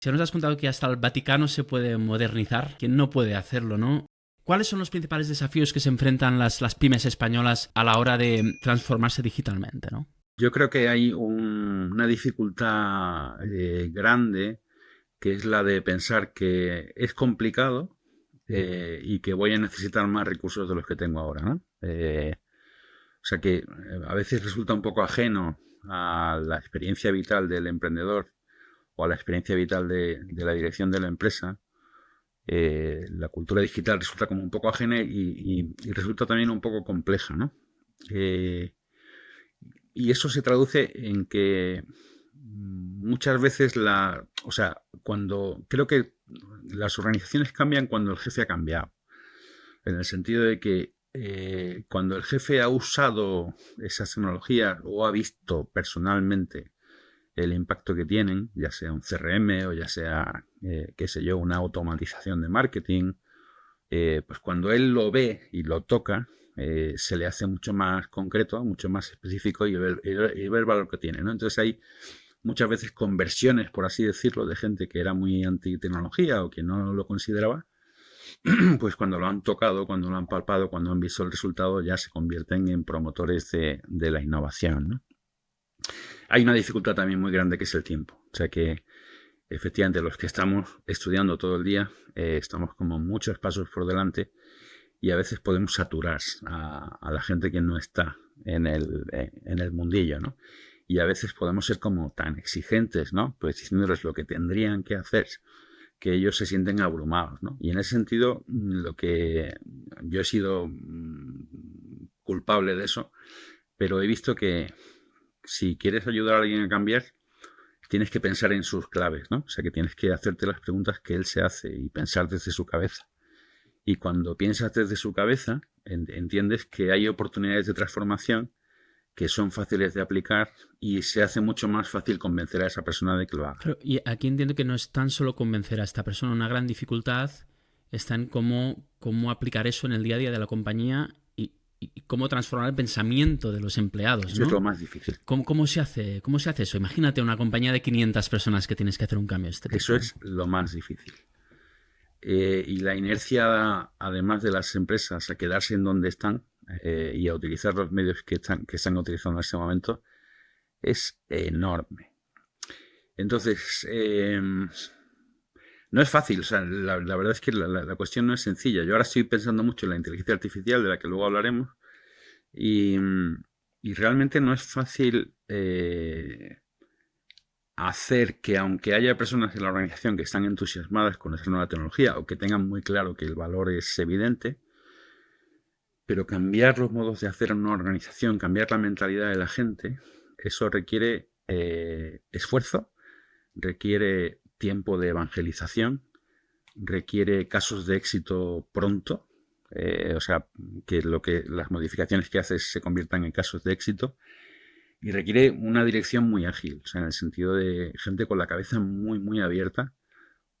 Ya nos has contado que hasta el Vaticano se puede modernizar, que no puede hacerlo, ¿no? ¿Cuáles son los principales desafíos que se enfrentan las pymes españolas a la hora de transformarse digitalmente, ¿no? Yo creo que hay una dificultad grande, que es la de pensar que es complicado y que voy a necesitar más recursos de los que tengo ahora, ¿no? O sea que a veces resulta un poco ajeno a la experiencia vital del emprendedor o a la experiencia vital de la dirección de la empresa. La cultura digital resulta como un poco ajena y resulta también un poco compleja, ¿no? Y eso se traduce en que muchas veces o sea, cuando creo que las organizaciones cambian cuando el jefe ha cambiado, en el sentido de que cuando el jefe ha usado esas tecnologías o ha visto personalmente el impacto que tienen, ya sea un CRM o ya sea, qué sé yo, una automatización de marketing, pues cuando él lo ve y lo toca, se le hace mucho más concreto, mucho más específico y ver el valor que tiene, ¿no? Entonces hay muchas veces conversiones, por así decirlo, de gente que era muy anti-tecnología o que no lo consideraba, pues cuando lo han tocado, cuando lo han palpado, cuando han visto el resultado, ya se convierten en promotores de la innovación, ¿no? Hay una dificultad también muy grande que es el tiempo. O sea que efectivamente los que estamos estudiando todo el día estamos como muchos pasos por delante y a veces podemos saturar a la gente que no está en el mundillo, ¿no? Y a veces podemos ser como tan exigentes, ¿no? Pues diciéndoles lo que tendrían que hacer, que ellos se sienten abrumados, ¿no? Y en ese sentido, lo que yo he sido culpable de eso, pero he visto que si quieres ayudar a alguien a cambiar, tienes que pensar en sus claves, ¿no? O sea, que tienes que hacerte las preguntas que él se hace y pensar desde su cabeza. Y cuando piensas desde su cabeza, entiendes que hay oportunidades de transformación que son fáciles de aplicar y se hace mucho más fácil convencer a esa persona de que lo haga. Claro, y aquí entiendo que no es tan solo convencer a esta persona, una gran dificultad está en cómo aplicar eso en el día a día de la compañía y cómo transformar el pensamiento de los empleados, Eso es lo ¿no? más difícil. ¿Cómo se hace eso? Imagínate una compañía de 500 personas que tienes que hacer un cambio de este tipo. Eso es lo más difícil. Y la inercia, además de las empresas, a quedarse en donde están y a utilizar los medios que están utilizando en este momento, es enorme. Entonces, no es fácil. O sea, la verdad es que la cuestión no es sencilla. Yo ahora estoy pensando mucho en la inteligencia artificial, de la que luego hablaremos, y realmente no es fácil hacer que, aunque haya personas en la organización que están entusiasmadas con esa nueva tecnología o que tengan muy claro que el valor es evidente, pero cambiar los modos de hacer en una organización, cambiar la mentalidad de la gente, eso requiere esfuerzo, requiere tiempo de evangelización, requiere casos de éxito pronto, o sea, que las modificaciones que haces se conviertan en casos de éxito, y requiere una dirección muy ágil, o sea, en el sentido de gente con la cabeza muy, muy abierta,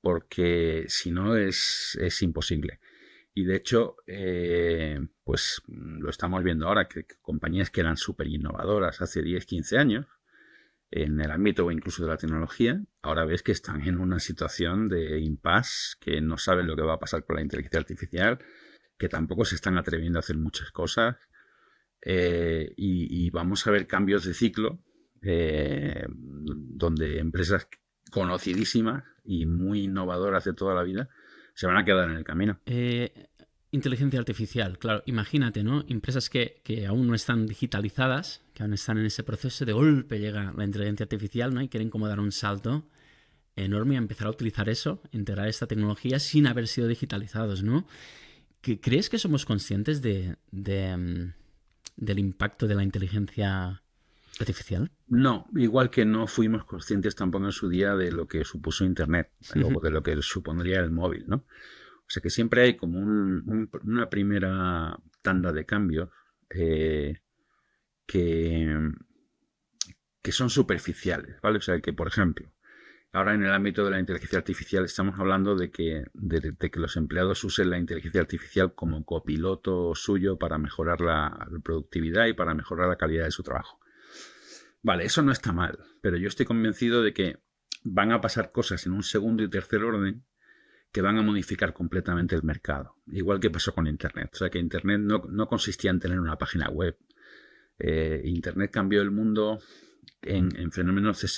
porque si no es imposible. Y de hecho, pues lo estamos viendo ahora, que compañías que eran súper innovadoras hace 10, 15 años, en el ámbito o incluso de la tecnología, ahora ves que están en una situación de impasse, que no saben lo que va a pasar con la inteligencia artificial, que tampoco se están atreviendo a hacer muchas cosas, y vamos a ver cambios de ciclo donde empresas conocidísimas y muy innovadoras de toda la vida se van a quedar en el camino. Inteligencia artificial, claro, imagínate, ¿no? Empresas que aún no están digitalizadas, que aún están en ese proceso, de golpe llega la inteligencia artificial, ¿no? Y quieren como dar un salto enorme y empezar a utilizar eso, integrar esta tecnología sin haber sido digitalizados, ¿no? ¿Crees que somos conscientes del impacto de la inteligencia artificial? No, igual que no fuimos conscientes tampoco en su día de lo que supuso Internet, o de lo que supondría el móvil, ¿no? O sea que siempre hay como una primera tanda de cambios que son superficiales, ¿vale? O sea que, por ejemplo, ahora en el ámbito de la inteligencia artificial estamos hablando de que los empleados usen la inteligencia artificial como copiloto suyo para mejorar la productividad y para mejorar la calidad de su trabajo. Vale, eso no está mal, pero yo estoy convencido de que van a pasar cosas en un segundo y tercer orden que van a modificar completamente el mercado. Igual que pasó con Internet. O sea, que Internet no consistía en tener una página web. Internet cambió el mundo en fenómenos de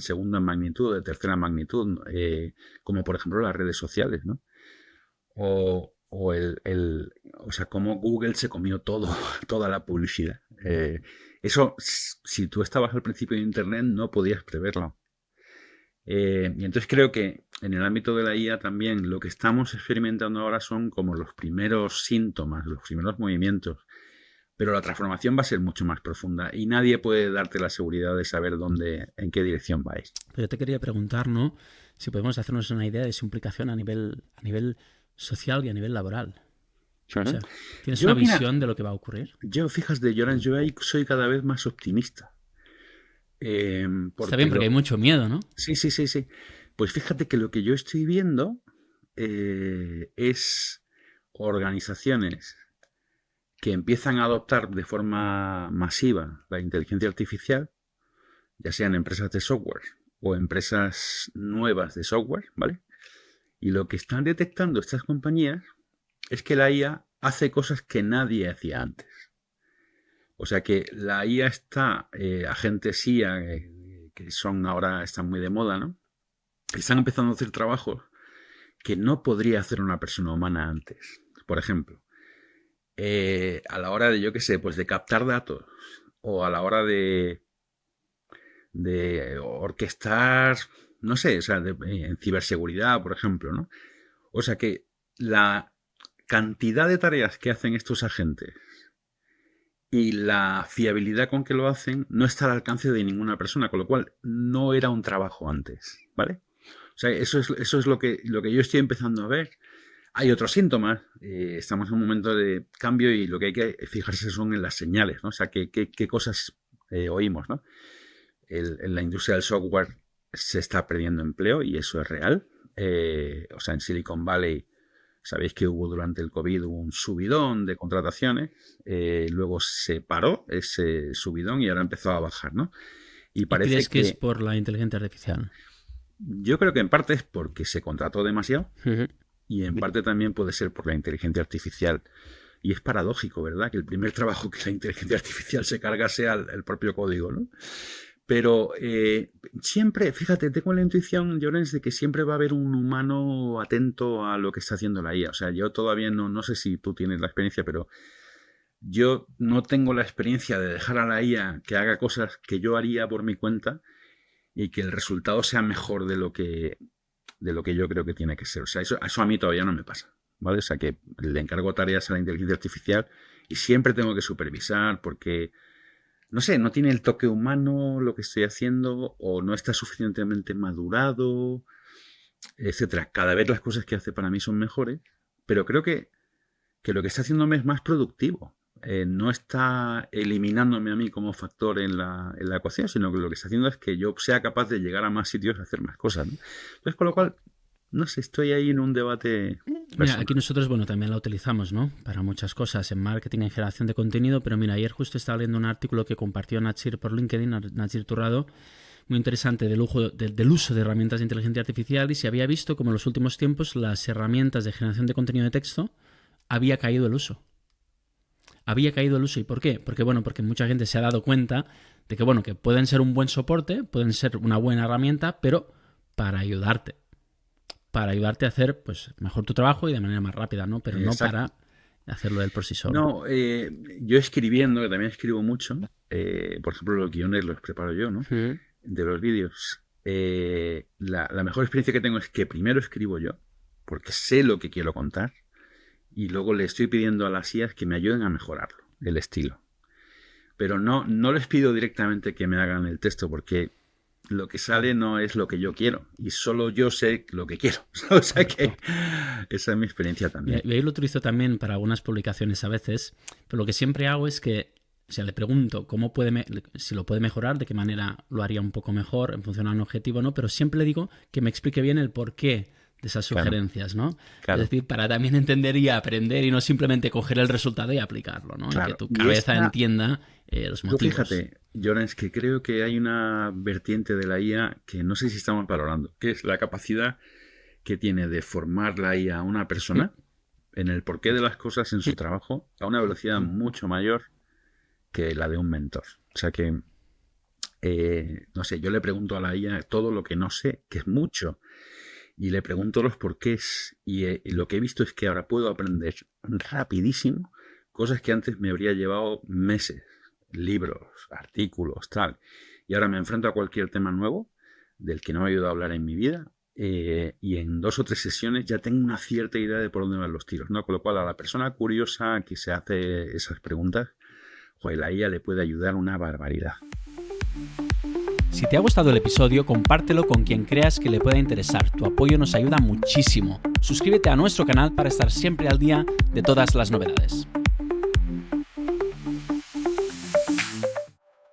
segunda magnitud, de tercera magnitud, como por ejemplo las redes sociales, ¿no? O sea, cómo Google se comió toda la publicidad. Eso, si tú estabas al principio de Internet, no podías preverlo. Y entonces creo que en el ámbito de la IA también lo que estamos experimentando ahora son como los primeros síntomas, los primeros movimientos. Pero la transformación va a ser mucho más profunda y nadie puede darte la seguridad de saber en qué dirección vais. Pero yo te quería preguntar, ¿no? Si podemos hacernos una idea de su implicación a nivel social y a nivel laboral. O sea, ¿tienes una visión de lo que va a ocurrir? Yo, fíjate, yo soy cada vez más optimista. Está bien, porque hay mucho miedo, ¿no? Sí. Pues fíjate que lo que yo estoy viendo es organizaciones que empiezan a adoptar de forma masiva la inteligencia artificial, ya sean empresas de software o empresas nuevas de software, ¿vale? Y lo que están detectando estas compañías es que la IA hace cosas que nadie hacía antes. O sea que la IA agentes IA que están muy de moda, ¿no? Están empezando a hacer trabajos que no podría hacer una persona humana antes. Por ejemplo, a la hora de, yo qué sé, pues de captar datos o a la hora de orquestar, no sé, o sea, en ciberseguridad, por ejemplo, ¿no? O sea que la cantidad de tareas que hacen estos agentes y la fiabilidad con que lo hacen no está al alcance de ninguna persona, con lo cual no era un trabajo antes, ¿vale? O sea, eso es lo que yo estoy empezando a ver. Hay otros síntomas, estamos en un momento de cambio y lo que hay que fijarse son en las señales, ¿no? O sea, qué cosas oímos, ¿no? En la industria del software se está perdiendo empleo y eso es real. O sea, en Silicon Valley, sabéis que durante el COVID hubo un subidón de contrataciones, luego se paró ese subidón y ahora empezó a bajar, ¿no? ¿Y crees que es por la inteligencia artificial? Yo creo que en parte es porque se contrató demasiado y en parte también puede ser por la inteligencia artificial. Y es paradójico, ¿verdad? Que el primer trabajo que la inteligencia artificial se carga sea el propio código, ¿no? Pero siempre, fíjate, tengo la intuición, Llorens, de que siempre va a haber un humano atento a lo que está haciendo la IA. O sea, yo todavía no sé si tú tienes la experiencia, pero yo no tengo la experiencia de dejar a la IA que haga cosas que yo haría por mi cuenta y que el resultado sea mejor de lo que yo creo que tiene que ser. O sea, eso a mí todavía no me pasa, ¿vale? O sea, que le encargo tareas a la inteligencia artificial y siempre tengo que supervisar porque, no sé, no tiene el toque humano lo que estoy haciendo o no está suficientemente madurado, etcétera. Cada vez las cosas que hace para mí son mejores, pero creo que lo que está haciéndome es más productivo. No está eliminándome a mí como factor en la ecuación, sino que lo que está haciendo es que yo sea capaz de llegar a más sitios y hacer más cosas, ¿no? Entonces, con lo cual, no sé, estoy ahí en un debate personal. Mira, aquí nosotros, bueno, también la utilizamos, ¿no? Para muchas cosas, en marketing, en generación de contenido, pero mira, ayer justo estaba leyendo un artículo que compartió Nachir por LinkedIn, Nachir Turrado, muy interesante del uso de herramientas de inteligencia artificial y se había visto como en los últimos tiempos las herramientas de generación de contenido de texto había caído el uso. Había caído el uso. ¿Y por qué? Porque mucha gente se ha dado cuenta de que, bueno, que pueden ser un buen soporte, pueden ser una buena herramienta, pero para ayudarte a hacer pues mejor tu trabajo y de manera más rápida, ¿no? Pero no para hacerlo él por sí solo. No, yo escribiendo, que también escribo mucho, por ejemplo, los guiones los preparo yo, ¿no? De los vídeos. La mejor experiencia que tengo es que primero escribo yo, porque sé lo que quiero contar. Y luego le estoy pidiendo a las IAs que me ayuden a mejorarlo, el estilo. Pero no les pido directamente que me hagan el texto porque lo que sale no es lo que yo quiero. Y solo yo sé lo que quiero. O sea que esa es mi experiencia también. Y ahí lo utilizo también para algunas publicaciones a veces. Pero lo que siempre hago es que, o sea, le pregunto si lo puede mejorar, de qué manera lo haría un poco mejor en función a un objetivo, ¿no? Pero siempre le digo que me explique bien el porqué de esas sugerencias, ¿no? Claro. Es decir, para también entender y aprender y no simplemente coger el resultado y aplicarlo, ¿no? Claro. Y que tu cabeza entienda los motivos. Fíjate, Jordan, es que creo que hay una vertiente de la IA que no sé si estamos valorando, que es la capacidad que tiene de formar la IA a una persona en el porqué de las cosas en su trabajo a una velocidad mucho mayor que la de un mentor. O sea que, no sé, yo le pregunto a la IA todo lo que no sé, que es mucho, y le pregunto los porqués, y lo que he visto es que ahora puedo aprender rapidísimo cosas que antes me habría llevado meses, libros, artículos, tal. Y ahora me enfrento a cualquier tema nuevo del que no me he oído hablar en mi vida, y en 2 o 3 sesiones ya tengo una cierta idea de por dónde van los tiros, ¿no? Con lo cual a la persona curiosa que se hace esas preguntas, pues la IA le puede ayudar una barbaridad. Si te ha gustado el episodio, compártelo con quien creas que le pueda interesar. Tu apoyo nos ayuda muchísimo. Suscríbete a nuestro canal para estar siempre al día de todas las novedades.